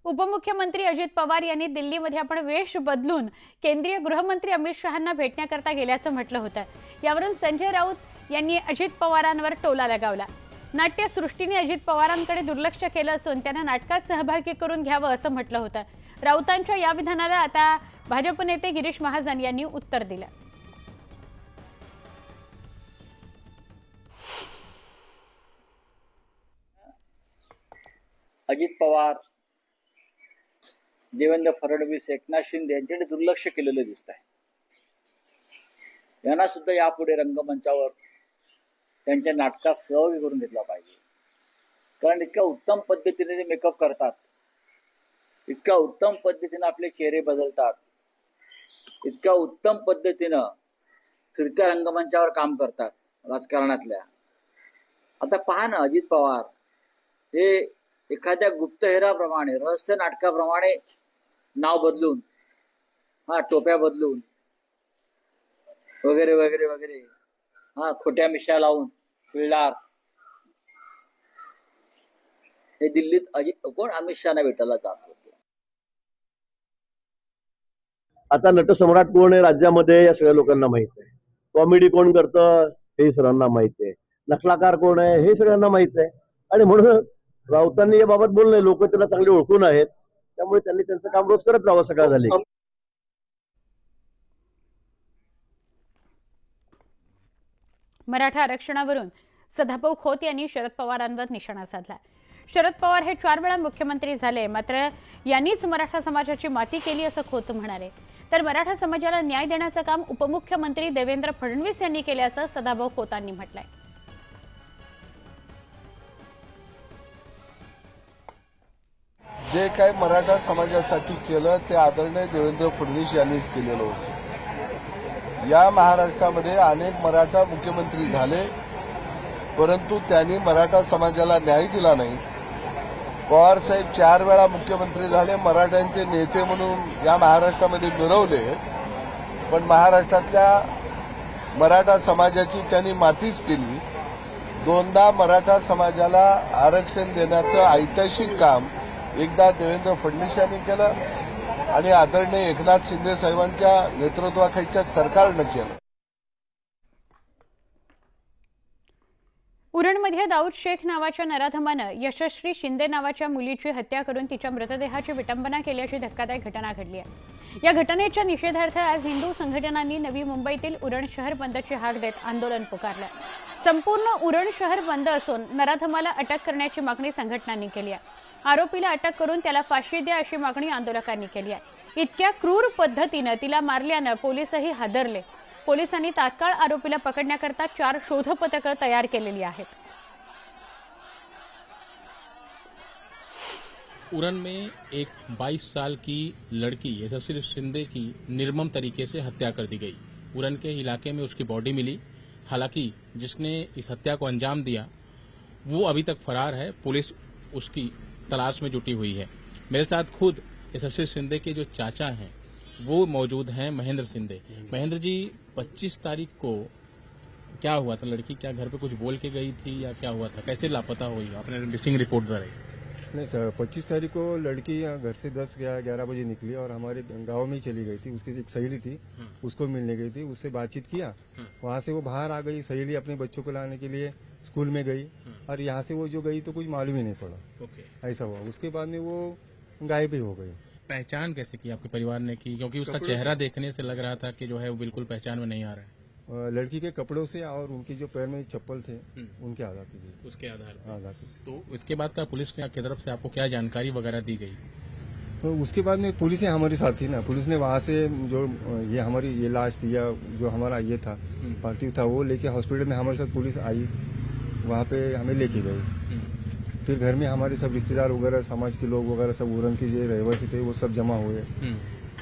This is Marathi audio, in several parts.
उपमुख्यमंत्री अजित पवार यांनी दिल्लीमध्ये आपण वेश बदलून केंद्रीय गृहमंत्री अमित शहांना भेटण्याकरता गेल्याचं म्हटलं होतं। यावरून संजय राऊत यांनी अजित पवारांवर टोला लगावला। नाट्यसृष्टीने अजित पवारांकडे दुर्लक्ष केलं असून त्यांना नाटकात सहभागी करून घ्यावं असं म्हटलं होतं। राऊतांच्या या विधानाला आता भाजप नेते गिरीश महाजन यांनी उत्तर दिलं। अजित पवार, देवेंद्र फडणवीस, एकनाथ शिंदे यांच्याकडे दुर्लक्ष केलेलं दिसत आहे। यांना सुद्धा यापुढे रंगमंचावर त्यांच्या नाटकात सहभागी करून घेतला पाहिजे, कारण इतक्या उत्तम पद्धतीने ते मेकअप करतात, इतक्या उत्तम पद्धतीने आपले चेहरे बदलतात, इतक्या उत्तम पद्धतीनं फिरत्या रंगमंचावर काम करतात राजकारणातल्या। आता पहा ना, अजित पवार हे एखाद्या गुप्तहेराप्रमाणे, रहस्य नाटकाप्रमाणे नाव बदलून, टोप्या बदलून वगैरे वगैरे वगैरे, खोट्या मिशा लावून फिरणार, हे दिल्लीत अमित शहाना भेटायला जात होते। आता नटसम्राट कोण आहे राज्यामध्ये या सगळ्या लोकांना माहित आहे। कॉमेडी कोण करतं हे सर्वांना माहित आहे। नकलाकार कोण आहे हे सगळ्यांना माहित आहे। आणि म्हणून राऊतांनी याबाबत बोलले, लोक त्याला चांगले ओळखून आहेत, त्यामुळे त्यांनी त्यांचं काम रोज करत राहावं सकाळ झाली। मराठा आरक्षणावरून सदाभाऊ खोत यांनी शरद पवारांवर निशाणा साधला। शरद पवार हे 4 वेळा मुख्यमंत्री झाले, मात्र यांनीच मराठा समाजाची माती केली असं खोत म्हणाले। तर मराठा समाजाला न्याय देण्याचं काम उपमुख्यमंत्री देवेंद्र फडणवीस यांनी केल्याचं सदाभाऊ खोतांनी म्हटलंय। जे काही मराठा समाजासाठी केलं ते आदरणीय देवेंद्र फडणवीस यांनीच केलेलं होतं। या महाराष्ट्रामध्ये अनेक मराठा मुख्यमंत्री झाले, परंतु त्यांनी मराठा समाजाला न्याय दिला नाही। पवार साहेब 4 वेळा मुख्यमंत्री झाले, मराठ्यांचे नेते म्हणून या महाराष्ट्रामध्ये मिरवले, पण महाराष्ट्रातल्या मराठा समाजाची त्यांनी मातीच केली। 2दा मराठा समाजाला आरक्षण देण्याचं ऐतिहासिक काम एकदा देवेंद्र फडणवीस यांनी केलं आणि आदरणीय एकनाथ शिंदे साहेबांच्या नेतृत्वाखालीच्या सरकारनं केलं। उरणमध्ये दाऊद शेख नावाच्या नराधमानं यशस्वी शिंदे नावाच्या मुलीची हत्या करून तिच्या मृतदेहाची विटंबना केल्याची धक्कादायक घटना घडली आहे। या घटनेच्या निषेधार्थ आज हिंदू संघटनांनी नवी मुंबईतील उरण शहर बंदची हाक देत आंदोलन पुकारलं। संपूर्ण उरण शहर बंद असून नराधमाला अटक करण्याची मागणी संघटनांनी केली आहे। आरोपीला अटक करून त्याला फाशी द्या अशी मागणी आंदोलकांनी केली आहे। इतक्या क्रूर पद्धतीने तिला मारल्यानं पोलिसही हादरले। पोलिसांनी तात्काळ आरोपीला पकडण्याकरता 4 शोध पथकं तयार केलेली आहेत। उरण में एक 22 साल की लड़की यशस्वी शिंदे की निर्मम तरीके से हत्या कर दी गई। उरण के इलाके में उसकी बॉडी मिली। हालांकि जिसने इस हत्या को अंजाम दिया वो अभी तक फरार है। पुलिस उसकी तलाश में जुटी हुई है। मेरे साथ खुद यशस्वी शिंदे के जो चाचा हैं वो मौजूद हैं, महेंद्र शिंदे। महेंद्र जी, 25 तारीख को क्या हुआ था? लड़की क्या घर पे कुछ बोल के गई थी या क्या हुआ था? कैसे लापता हुई? आपने मिसिंग रिपोर्ट दे रही? नहीं सर, 25 तारीख को लड़की घर से 10-11 बजे निकली और हमारे गांव में ही चली गई थी। उसकी एक सहेली थी, उसको मिलने गई थी, उससे बातचीत किया। वहां से वो बाहर आ गई। सहेली अपने बच्चों को लाने के लिए स्कूल में गई और यहाँ से वो जो गई तो कुछ मालूम ही नहीं पड़ा। ऐसा हुआ। उसके बाद में वो गायब ही हो गई। पहचान कैसे की आपके परिवार ने की? क्योंकि उसका चेहरा देखने से लग रहा था कि जो है वो बिल्कुल पहचान में नहीं आ रहा है। लड़की के कपड़ों से और उनकी जो पैर में चप्पल थे उनके आधार पर, उसके आधार पर। तो इसके बाद का पुलिस की तरफ से आपको क्या जानकारी वगैरह दी गई? तो उसके बाद में पुलिस हमारे साथ थी ना। पुलिस ने वहाँ से जो ये हमारी ये लाश थी या जो हमारा ये था पार्थिव था वो लेके हॉस्पिटल में हमारे साथ पुलिस आई, वहाँ पे हमें लेके गए। फिर घर में हमारे सब रिश्तेदार वगैरह, समाज के लोग वगैरह सब उरण के जो रहवासी थे वो सब जमा हुए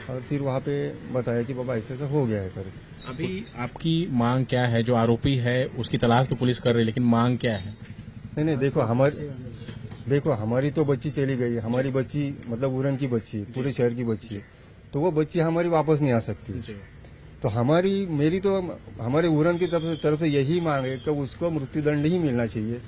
और फिर वहाँ पे बताया कि बाबा ऐसा हो गया है करके। अभी आपकी मांग क्या है? जो आरोपी है उसकी तलाश तो पुलिस कर रही है, लेकिन मांग क्या है? नहीं, देखो हमारी तो बच्ची चली गई। हमारी बच्ची मतलब उरण की बच्ची, पूरे शहर की बच्ची है, तो वो बच्ची हमारी वापस नहीं आ सकती। तो मेरी तो हमारे उरण की तरफ से यही मांग है कि उसको मृत्युदंड ही मिलना चाहिए।